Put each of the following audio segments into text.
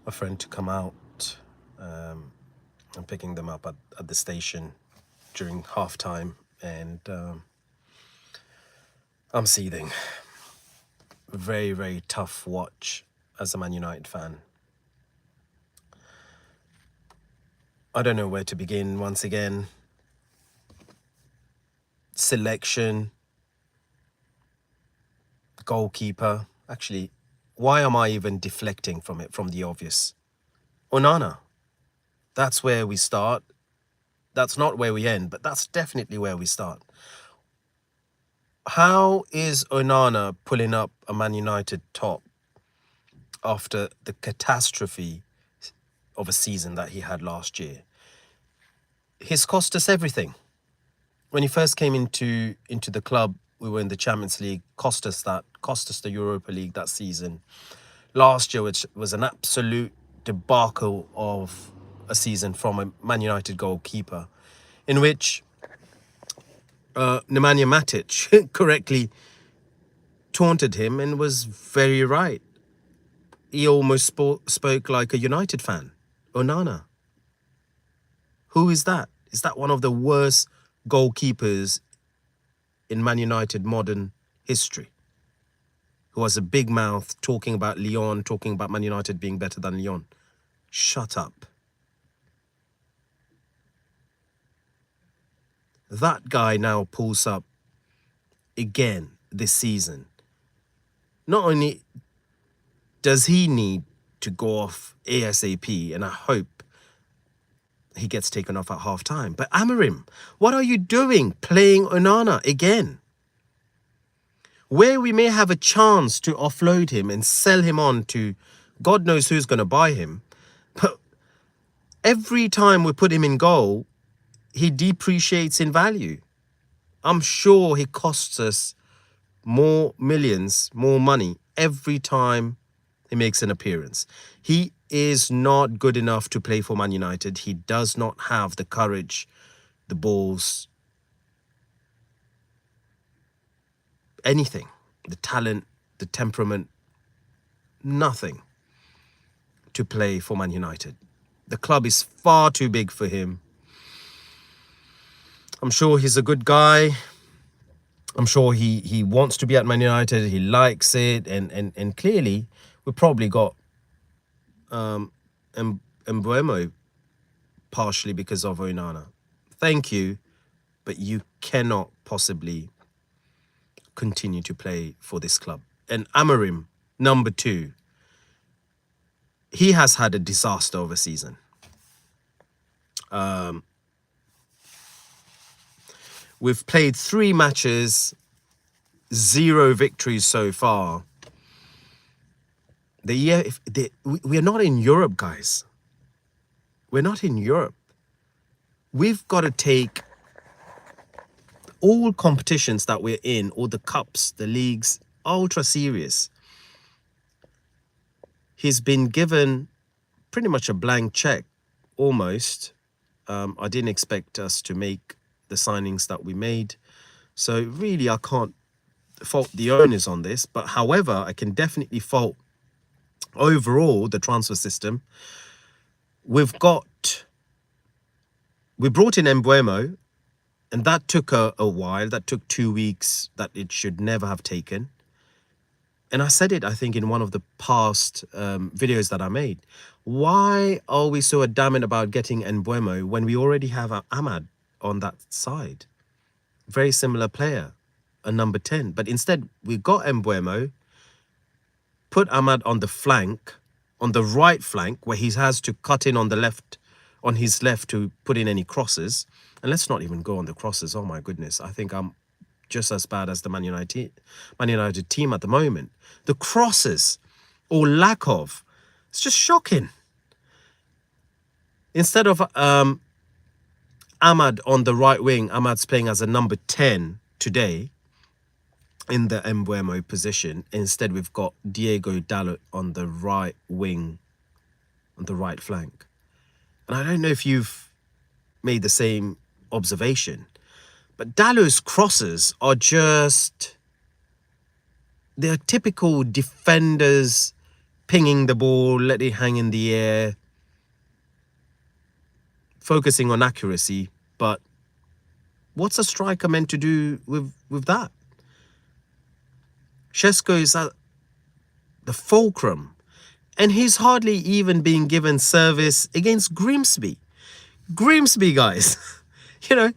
a friend to come out. I'm picking them up at the station during halftime, and I'm seething. Very, very tough watch as a Man United fan. I don't know where to begin once again. Selection, goalkeeper. Actually, why am I even deflecting from it, from the obvious? Onana. That's where we start. That's not where we end, but that's definitely where we start. How is Onana pulling up a Man United top after the catastrophe of a season that he had last year? He's cost us everything. When he first came into the club, we were in the Champions League, cost us the Europa League that season. Last year, which was an absolute debacle of a season from a Man United goalkeeper, in which Nemanja Matic correctly taunted him and was very right. He almost spoke like a United fan. Onana. Who is that? Is that one of the worst goalkeepers in Man United modern history? Who has a big mouth, talking about Lyon, talking about Man United being better than Lyon. Shut up. That guy now pulls up again this season. Not only does he need to go off ASAP, and I hope he gets taken off at half-time, but Amorim, what are you doing playing Onana again? Where we may have a chance to offload him and sell him on to God knows who's going to buy him, but every time we put him in goal, he depreciates in value. I'm sure he costs us more millions, more money every time he makes an appearance. He is not good enough to play for Man United. He does not have the courage, the balls, anything, the talent, the temperament, nothing to play for Man United. The club is far too big for him. I'm sure he's a good guy. I'm sure he wants to be at Man United. He likes it. And clearly, we probably got Mbeumo partially because of Onana. Thank you, but you cannot possibly continue to play for this club. And Amorim, number 2, he has had a disaster of a season. We've played 3 matches, 0 victories so far. We're not in Europe, guys. We're not in Europe. We've got to take all competitions that we're in, all the cups, the leagues, ultra serious. He's been given pretty much a blank check, almost. I didn't expect us to make the signings that we made. So really, I can't fault the owners on this. But however, I can definitely fault overall the transfer system. We brought in Mbeumo, and that took a while. That took 2 weeks that it should never have taken. And I said it, I think, in one of the past videos that I made. Why are we so adamant about getting Mbeumo when we already have Amad on that side? Very similar player, a number 10. But instead, we got Mbeumo, put Amad on the flank, on the right flank, where he has to cut in on the left, on his left to put in any crosses. And let's not even go on the crosses. Oh, my goodness. I think I'm just as bad as the Man United team at the moment. The crosses, or lack of, it's just shocking. Instead of Amad on the right wing, Amad's playing as a number 10 today in the Mbeumo position. Instead, we've got Diego Dalot on the right wing, on the right flank. And I don't know if you've made the same observation, but Dalot's crosses are just, they're typical defenders pinging the ball, let it hang in the air, focusing on accuracy. But what's a striker meant to do with that? Šeško is at the fulcrum, and he's hardly even being given service against Grimsby. Grimsby, guys. You know,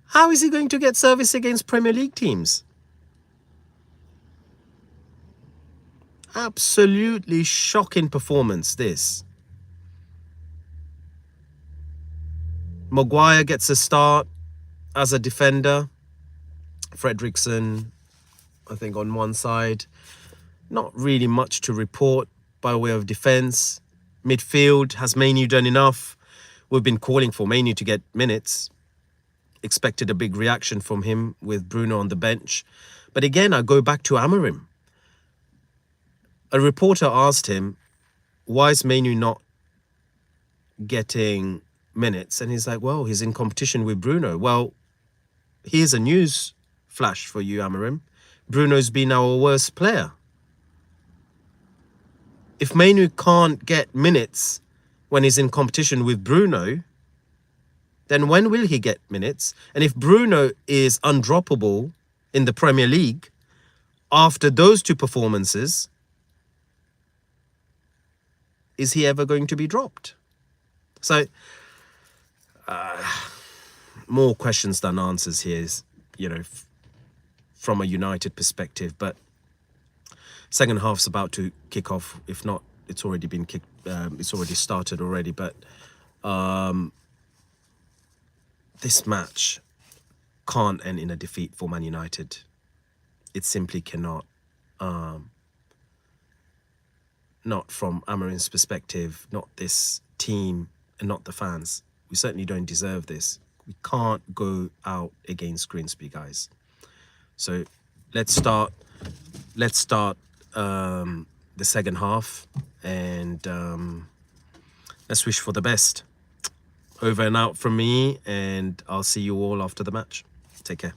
how is he going to get service against Premier League teams? Absolutely shocking performance, this. Maguire gets a start as a defender. Fredrickson, I think, on one side. Not really much to report by way of defence. Midfield, has Mainoo done enough? We've been calling for Mainoo to get minutes. Expected a big reaction from him with Bruno on the bench. But again, I go back to Amorim. A reporter asked him, why is Mainoo not getting minutes? And he's like, well, he's in competition with Bruno. Well, here's a news flash for you, Amorim. Bruno's been our worst player. If Mainoo can't get minutes when he's in competition with Bruno, then when will he get minutes? And if Bruno is undroppable in the Premier League after those two performances, is he ever going to be dropped? So, more questions than answers here is, you know, from a United perspective. But second half's about to kick off. If not, it's already been kicked. It's already started already. But this match can't end in a defeat for Man United. It simply cannot. Not from Amorim's perspective, not this team, and not the fans. We certainly don't deserve this. We can't go out against Grimsby, guys. So let's start the second half, and let's wish for the best. Over and out from me, and I'll see you all after the match. Take care.